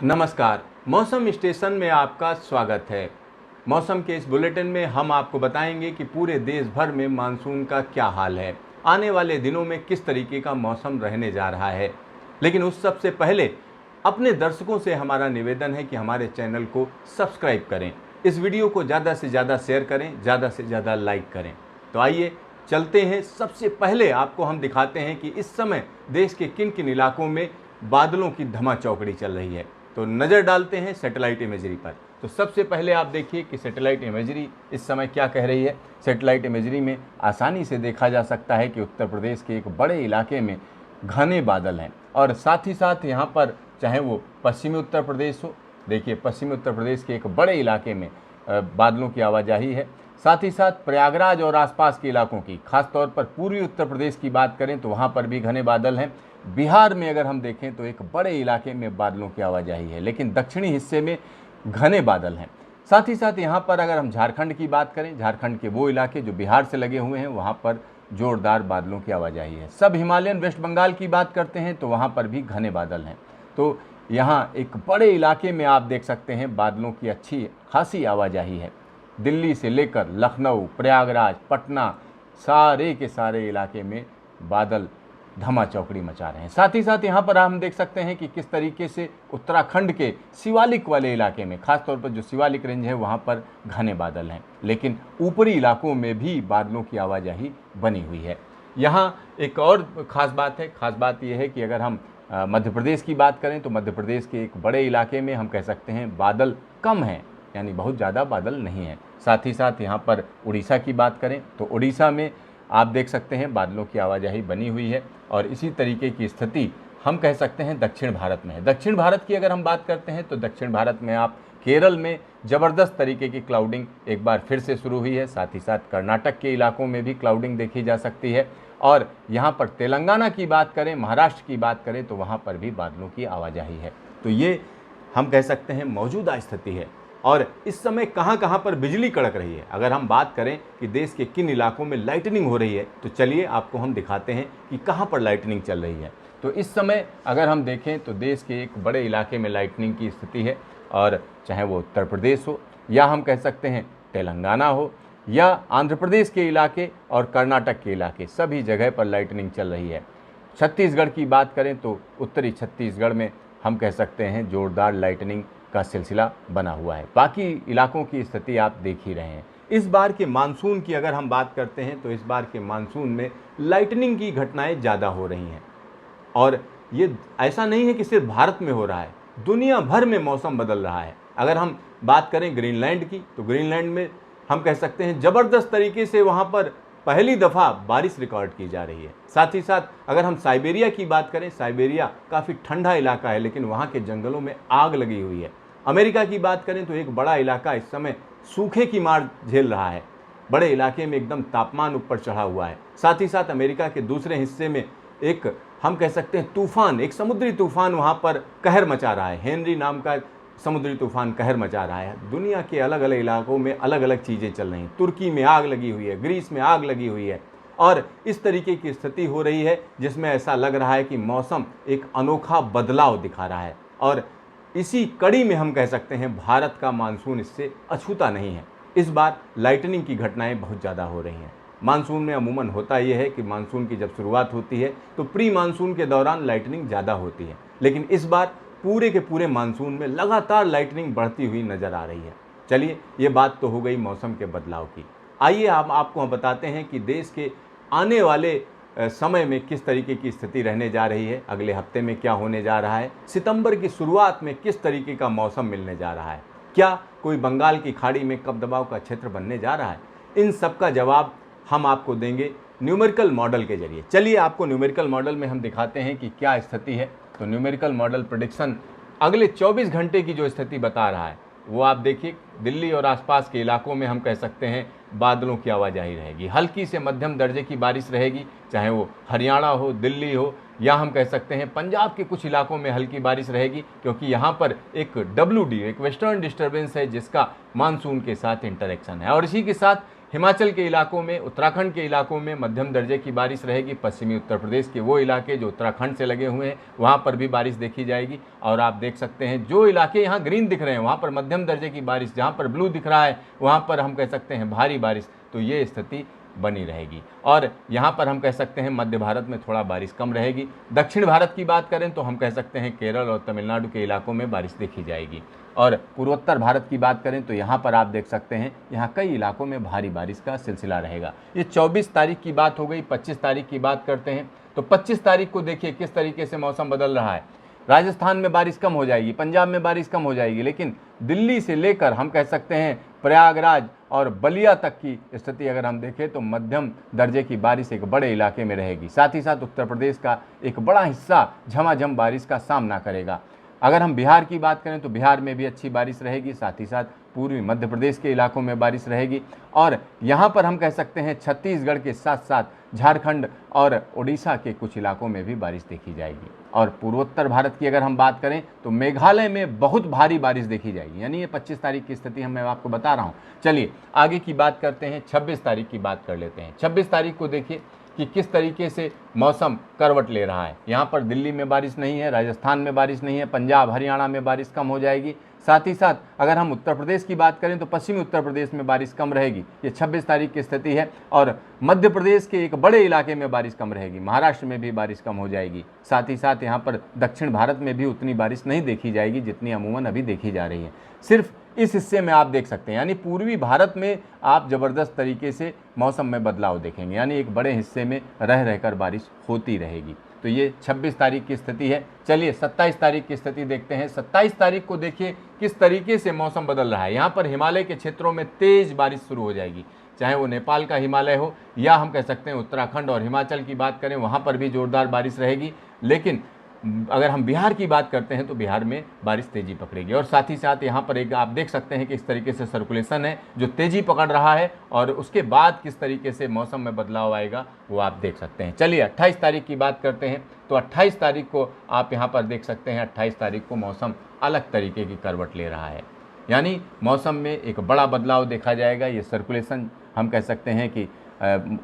नमस्कार। मौसम स्टेशन में आपका स्वागत है। मौसम के इस बुलेटिन में हम आपको बताएंगे कि पूरे देश भर में मानसून का क्या हाल है, आने वाले दिनों में किस तरीके का मौसम रहने जा रहा है। लेकिन उस सबसे पहले अपने दर्शकों से हमारा निवेदन है कि हमारे चैनल को सब्सक्राइब करें, इस वीडियो को ज़्यादा से ज़्यादा शेयर करें, ज़्यादा से ज़्यादा लाइक करें। तो आइए चलते हैं। सबसे पहले आपको हम दिखाते हैं कि इस समय देश के किन किन इलाकों में बादलों की धमाचौकड़ी चल रही है। तो नज़र डालते हैं सैटेलाइट इमेजरी पर। तो सबसे पहले आप देखिए कि सैटेलाइट इमेजरी इस समय क्या कह रही है। सैटेलाइट इमेजरी में आसानी से देखा जा सकता है कि उत्तर प्रदेश के एक बड़े इलाके में घने बादल हैं और साथ ही साथ यहाँ पर चाहे वो पश्चिमी उत्तर प्रदेश हो, देखिए पश्चिमी उत्तर प्रदेश के एक बड़े इलाके में बादलों की आवाजाही है। साथ ही साथ प्रयागराज और आसपास के इलाकों की, खासतौर पर पूर्वी उत्तर प्रदेश की बात करें तो वहाँ पर भी घने बादल हैं। बिहार में अगर हम देखें तो एक बड़े इलाके में बादलों की आवाजाही है, लेकिन दक्षिणी हिस्से में घने बादल हैं। साथ ही साथ यहाँ पर अगर हम झारखंड की बात करें, झारखंड के वो इलाके जो बिहार से लगे हुए हैं, वहाँ पर जोरदार बादलों की आवाजाही है। सब हिमालयन वेस्ट बंगाल की बात करते हैं तो वहाँ पर भी घने बादल हैं। तो यहाँ एक बड़े इलाके में आप देख सकते हैं बादलों की अच्छी खासी आवाजाही है। दिल्ली से लेकर लखनऊ, प्रयागराज, पटना, सारे के सारे इलाके में बादल धमाचौकड़ी मचा रहे हैं। साथ ही साथ यहाँ पर हम देख सकते हैं कि किस तरीके से उत्तराखंड के शिवालिक वाले इलाके में, खासतौर पर जो शिवालिक रेंज है वहाँ पर घने बादल हैं, लेकिन ऊपरी इलाकों में भी बादलों की आवाजाही बनी हुई है। यहाँ एक और ख़ास बात है। ख़ास बात यह है कि अगर हम मध्य प्रदेश की बात करें तो मध्य प्रदेश के एक बड़े इलाके में हम कह सकते हैं बादल कम हैं, यानी बहुत ज़्यादा बादल नहीं हैं। साथ ही साथ यहाँ पर उड़ीसा की बात करें तो उड़ीसा में आप देख सकते हैं बादलों की आवाजाही बनी हुई है और इसी तरीके की स्थिति हम कह सकते हैं दक्षिण भारत में है। दक्षिण भारत की अगर हम बात करते हैं तो दक्षिण भारत में आप केरल में ज़बरदस्त तरीके की क्लाउडिंग एक बार फिर से शुरू हुई है। साथ ही साथ कर्नाटक के इलाकों में भी क्लाउडिंग देखी जा सकती है और यहाँ पर तेलंगाना की बात करें, महाराष्ट्र की बात करें तो वहाँ पर भी बादलों की आवाजाही है। तो ये हम कह सकते हैं मौजूदा स्थिति है। और इस समय कहाँ कहाँ पर बिजली कड़क रही है, अगर हम बात करें कि देश के किन इलाकों में लाइटनिंग हो रही है तो चलिए आपको हम दिखाते हैं कि कहाँ पर लाइटनिंग चल रही है। तो इस समय अगर हम देखें तो देश के एक बड़े इलाके में लाइटनिंग की स्थिति है और चाहे वो उत्तर प्रदेश हो या हम कह सकते हैं तेलंगाना हो या आंध्र प्रदेश के इलाके और कर्नाटक के इलाके, सभी जगह पर लाइटनिंग चल रही है। छत्तीसगढ़ की बात करें तो उत्तरी छत्तीसगढ़ में हम कह सकते हैं जोरदार लाइटनिंग का सिलसिला बना हुआ है। बाकी इलाकों की स्थिति आप देख ही रहे हैं। इस बार के मानसून की अगर हम बात करते हैं तो इस बार के मानसून में लाइटनिंग की घटनाएं ज़्यादा हो रही हैं और ये ऐसा नहीं है कि सिर्फ भारत में हो रहा है, दुनिया भर में मौसम बदल रहा है। अगर हम बात करें ग्रीनलैंड की तो ग्रीनलैंड में हम कह सकते हैं ज़बरदस्त तरीके से वहाँ पर पहली दफ़ा बारिश रिकॉर्ड की जा रही है। साथ ही साथ अगर हम साइबेरिया की बात करें, साइबेरिया काफ़ी ठंडा इलाका है लेकिन वहाँ के जंगलों में आग लगी हुई है। अमेरिका की बात करें तो एक बड़ा इलाका इस समय सूखे की मार झेल रहा है, बड़े इलाके में एकदम तापमान ऊपर चढ़ा हुआ है। साथ ही साथ अमेरिका के दूसरे हिस्से में एक हम कह सकते हैं तूफान, एक समुद्री तूफान वहाँ पर कहर मचा रहा है। हेनरी नाम का समुद्री तूफान कहर मचा रहा है। दुनिया के अलग अलग इलाकों में अलग अलग चीज़ें चल रही हैं। तुर्की में आग लगी हुई है, ग्रीस में आग लगी हुई है और इस तरीके की स्थिति हो रही है जिसमें ऐसा लग रहा है कि मौसम एक अनोखा बदलाव दिखा रहा है और इसी कड़ी में हम कह सकते हैं भारत का मानसून इससे अछूता नहीं है। इस बार लाइटनिंग की घटनाएं बहुत ज़्यादा हो रही हैं। मानसून में अमूमन होता यह है कि मानसून की जब शुरुआत होती है तो प्री मानसून के दौरान लाइटनिंग ज़्यादा होती है, लेकिन इस बार पूरे के पूरे मानसून में लगातार लाइटनिंग बढ़ती हुई नज़र आ रही है। चलिए ये बात तो हो गई मौसम के बदलाव की। आइए हम आपको बताते हैं कि देश के आने वाले समय में किस तरीके की स्थिति रहने जा रही है, अगले हफ्ते में क्या होने जा रहा है, सितंबर की शुरुआत में किस तरीके का मौसम मिलने जा रहा है, क्या कोई बंगाल की खाड़ी में कम दबाव का क्षेत्र बनने जा रहा है। इन सब का जवाब हम आपको देंगे न्यूमेरिकल मॉडल के जरिए। चलिए आपको न्यूमेरिकल मॉडल में हम दिखाते हैं कि क्या स्थिति है। तो न्यूमेरिकल मॉडल प्रेडिक्शन अगले 24 घंटे की जो स्थिति बता रहा है वो आप देखिए, दिल्ली और आसपास के इलाकों में हम कह सकते हैं बादलों की आवाजाही रहेगी, हल्की से मध्यम दर्जे की बारिश रहेगी, चाहे वो हरियाणा हो, दिल्ली हो या हम कह सकते हैं पंजाब के कुछ इलाकों में हल्की बारिश रहेगी, क्योंकि यहाँ पर एक WD, एक वेस्टर्न डिस्टर्बेंस है जिसका मानसून के साथ इंटरेक्शन है और इसी के साथ हिमाचल के इलाकों में, उत्तराखंड के इलाकों में मध्यम दर्जे की बारिश रहेगी। पश्चिमी उत्तर प्रदेश के वो इलाके जो उत्तराखंड से लगे हुए हैं वहाँ पर भी बारिश देखी जाएगी। और आप देख सकते हैं जो इलाके यहाँ ग्रीन दिख रहे हैं वहाँ पर मध्यम दर्जे की बारिश, जहाँ पर ब्लू दिख रहा है वहाँ पर हम कह सकते हैं भारी बारिश। तो ये स्थिति बनी रहेगी। और यहाँ पर हम कह सकते हैं मध्य भारत में थोड़ा बारिश कम रहेगी। दक्षिण भारत की बात करें तो हम कह सकते हैं केरल और तमिलनाडु के इलाकों में बारिश देखी जाएगी। और पूर्वोत्तर भारत की बात करें तो यहाँ पर आप देख सकते हैं यहाँ कई इलाकों में भारी बारिश का सिलसिला रहेगा। ये 24 तारीख की बात हो गई। 25 तारीख की बात करते हैं तो 25 तारीख को देखिए किस तरीके से मौसम बदल रहा है। राजस्थान में बारिश कम हो जाएगी, पंजाब में बारिश कम हो जाएगी, लेकिन दिल्ली से लेकर हम कह सकते हैं प्रयागराज और बलिया तक की स्थिति अगर हम देखें तो मध्यम दर्जे की बारिश एक बड़े इलाके में रहेगी। साथ ही साथ उत्तर प्रदेश का एक बड़ा हिस्सा झमाझम बारिश का सामना करेगा। अगर हम बिहार की बात करें तो बिहार में भी अच्छी बारिश रहेगी। साथ ही साथ पूर्वी मध्य प्रदेश के इलाकों में बारिश रहेगी। और यहाँ पर हम कह सकते हैं छत्तीसगढ़ के साथ साथ झारखंड और उड़ीसा के कुछ इलाकों में भी बारिश देखी जाएगी। और पूर्वोत्तर भारत की अगर हम बात करें तो मेघालय में बहुत भारी बारिश देखी जाएगी। यानी ये 25 तारीख की स्थिति मैं आपको बता रहा हूँ। चलिए आगे की बात करते हैं, 26 तारीख की बात कर लेते हैं। 26 तारीख को देखिए कि किस तरीके से मौसम करवट ले रहा है। यहाँ पर दिल्ली में बारिश नहीं है, राजस्थान में बारिश नहीं है, पंजाब हरियाणा में बारिश कम हो जाएगी। साथ ही साथ अगर हम उत्तर प्रदेश की बात करें तो पश्चिमी उत्तर प्रदेश में बारिश कम रहेगी। ये 26 तारीख की स्थिति है। और मध्य प्रदेश के एक बड़े इलाके में बारिश कम रहेगी। महाराष्ट्र में भी बारिश कम हो जाएगी। साथ ही साथ यहाँ पर दक्षिण भारत में भी उतनी बारिश नहीं देखी जाएगी जितनी अमूमन अभी देखी जा रही है। सिर्फ इस हिस्से में आप देख सकते हैं, यानी पूर्वी भारत में आप ज़बरदस्त तरीके से मौसम में बदलाव देखेंगे। यानी एक बड़े हिस्से में रह रहकर बारिश होती रहेगी। तो ये 26 तारीख की स्थिति है। चलिए 27 तारीख की स्थिति देखते हैं। 27 तारीख को देखिए किस तरीके से मौसम बदल रहा है। यहाँ पर हिमालय के क्षेत्रों में तेज़ बारिश शुरू हो जाएगी, चाहे वो नेपाल का हिमालय हो या हम कह सकते हैं उत्तराखंड और हिमाचल की बात करें, वहाँ पर भी ज़ोरदार बारिश रहेगी। लेकिन अगर हम बिहार की बात करते हैं तो बिहार में बारिश तेज़ी पकड़ेगी। और साथ ही साथ यहाँ पर एक आप देख सकते हैं कि इस तरीके से सर्कुलेशन है जो तेज़ी पकड़ रहा है। और उसके बाद किस तरीके से मौसम में बदलाव आएगा वो आप देख सकते हैं। चलिए 28 तारीख की बात करते हैं तो 28 तारीख को आप यहाँ पर देख सकते हैं 28 तारीख को मौसम अलग तरीके की करवट ले रहा है। यानी मौसम में एक बड़ा बदलाव देखा जाएगा। ये सर्कुलेशन हम कह सकते हैं कि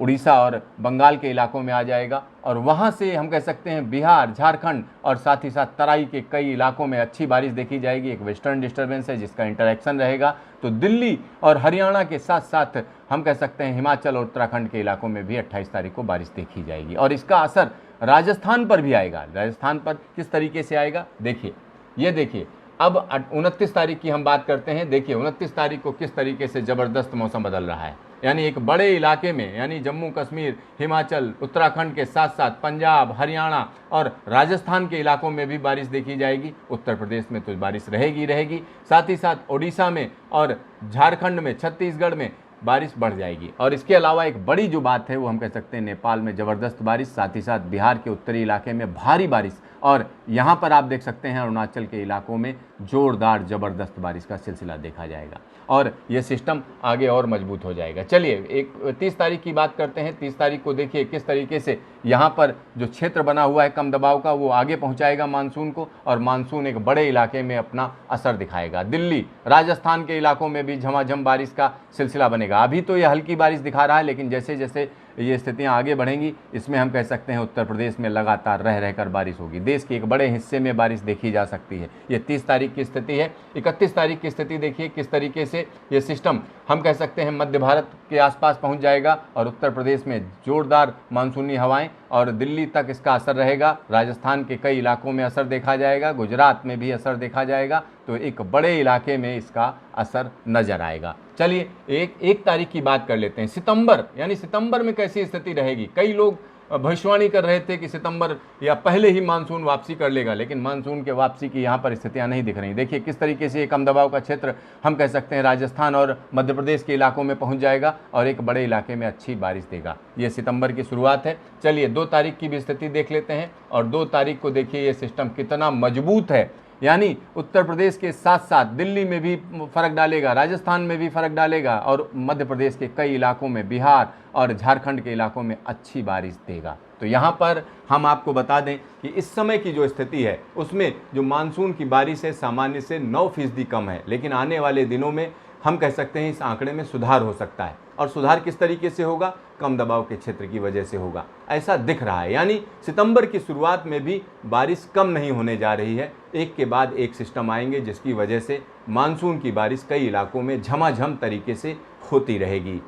उड़ीसा और बंगाल के इलाकों में आ जाएगा। और वहाँ से हम कह सकते हैं बिहार, झारखंड और साथ ही साथ तराई के कई इलाकों में अच्छी बारिश देखी जाएगी। एक वेस्टर्न डिस्टर्बेंस है जिसका इंटरेक्शन रहेगा। तो दिल्ली और हरियाणा के साथ साथ हम कह सकते हैं हिमाचल और उत्तराखंड के इलाकों में भी 28 तारीख को बारिश देखी जाएगी। और इसका असर राजस्थान पर भी आएगा। राजस्थान पर किस तरीके से आएगा देखिए, ये देखिए। अब 29 तारीख की हम बात करते हैं। देखिए 29 तारीख को किस तरीके से ज़बरदस्त मौसम बदल रहा है। यानी एक बड़े इलाके में, यानी जम्मू कश्मीर, हिमाचल, उत्तराखंड के साथ साथ पंजाब, हरियाणा और राजस्थान के इलाकों में भी बारिश देखी जाएगी। उत्तर प्रदेश में तो बारिश रहेगी। साथ ही साथ उड़ीसा में और झारखंड में, छत्तीसगढ़ में बारिश बढ़ जाएगी। और इसके अलावा एक बड़ी जो बात है वो हम कह सकते हैं नेपाल में ज़बरदस्त बारिश, साथ ही साथ बिहार के उत्तरी इलाके में भारी बारिश। और यहाँ पर आप देख सकते हैं अरुणाचल के इलाकों में ज़ोरदार ज़बरदस्त बारिश का सिलसिला देखा जाएगा। और ये सिस्टम आगे और मजबूत हो जाएगा। चलिए 30 तारीख की बात करते हैं। 30 तारीख को देखिए किस तरीके से यहाँ पर जो क्षेत्र बना हुआ है कम दबाव का वो आगे पहुँचाएगा मानसून को। और मानसून एक बड़े इलाके में अपना असर दिखाएगा। दिल्ली, राजस्थान के इलाकों में भी झमाझम बारिश का सिलसिला बनेगा। अभी तो ये हल्की बारिश दिखा रहा है, लेकिन जैसे जैसे ये स्थितियां आगे बढ़ेंगी इसमें हम कह सकते हैं उत्तर प्रदेश में लगातार रह रहकर बारिश होगी। देश के एक बड़े हिस्से में बारिश देखी जा सकती है। ये 30 तारीख की स्थिति है। 31 तारीख की स्थिति देखिए किस तरीके से ये सिस्टम हम कह सकते हैं मध्य भारत के आसपास पहुंच जाएगा। और उत्तर प्रदेश में जोरदार मानसूनी हवाएं और दिल्ली तक इसका असर रहेगा। राजस्थान के कई इलाकों में असर देखा जाएगा, गुजरात में भी असर देखा जाएगा। तो एक बड़े इलाके में इसका असर नजर आएगा। चलिए एक तारीख की बात कर लेते हैं। सितंबर, यानी सितंबर में कैसी स्थिति रहेगी। कई लोग भविष्यवाणी कर रहे थे कि सितंबर या पहले ही मानसून वापसी कर लेगा, लेकिन मानसून के वापसी की यहाँ पर स्थितियाँ नहीं दिख रही। देखिए किस तरीके से कम दबाव का क्षेत्र हम कह सकते हैं राजस्थान और मध्य प्रदेश के इलाकों में पहुँच जाएगा और एक बड़े इलाके में अच्छी बारिश देगा। ये सितंबर की शुरुआत है। चलिए 2 तारीख की भी स्थिति देख लेते हैं। और 2 तारीख को देखिए ये सिस्टम कितना मजबूत है। यानी उत्तर प्रदेश के साथ साथ दिल्ली में भी फ़र्क डालेगा, राजस्थान में भी फ़र्क डालेगा और मध्य प्रदेश के कई इलाकों में, बिहार और झारखंड के इलाकों में अच्छी बारिश देगा। तो यहाँ पर हम आपको बता दें कि इस समय की जो स्थिति है उसमें जो मानसून की बारिश है सामान्य से 9% कम है, लेकिन आने वाले दिनों में हम कह सकते हैं इस आंकड़े में सुधार हो सकता है। और सुधार किस तरीके से होगा? कम दबाव के क्षेत्र की वजह से होगा, ऐसा दिख रहा है। यानी सितंबर की शुरुआत में भी बारिश कम नहीं होने जा रही है, एक के बाद एक सिस्टम आएंगे जिसकी वजह से मानसून की बारिश कई इलाकों में झमाझम तरीके से होती रहेगी।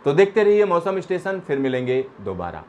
तो देखते रहिए मौसम स्टेशन, फिर मिलेंगे दोबारा।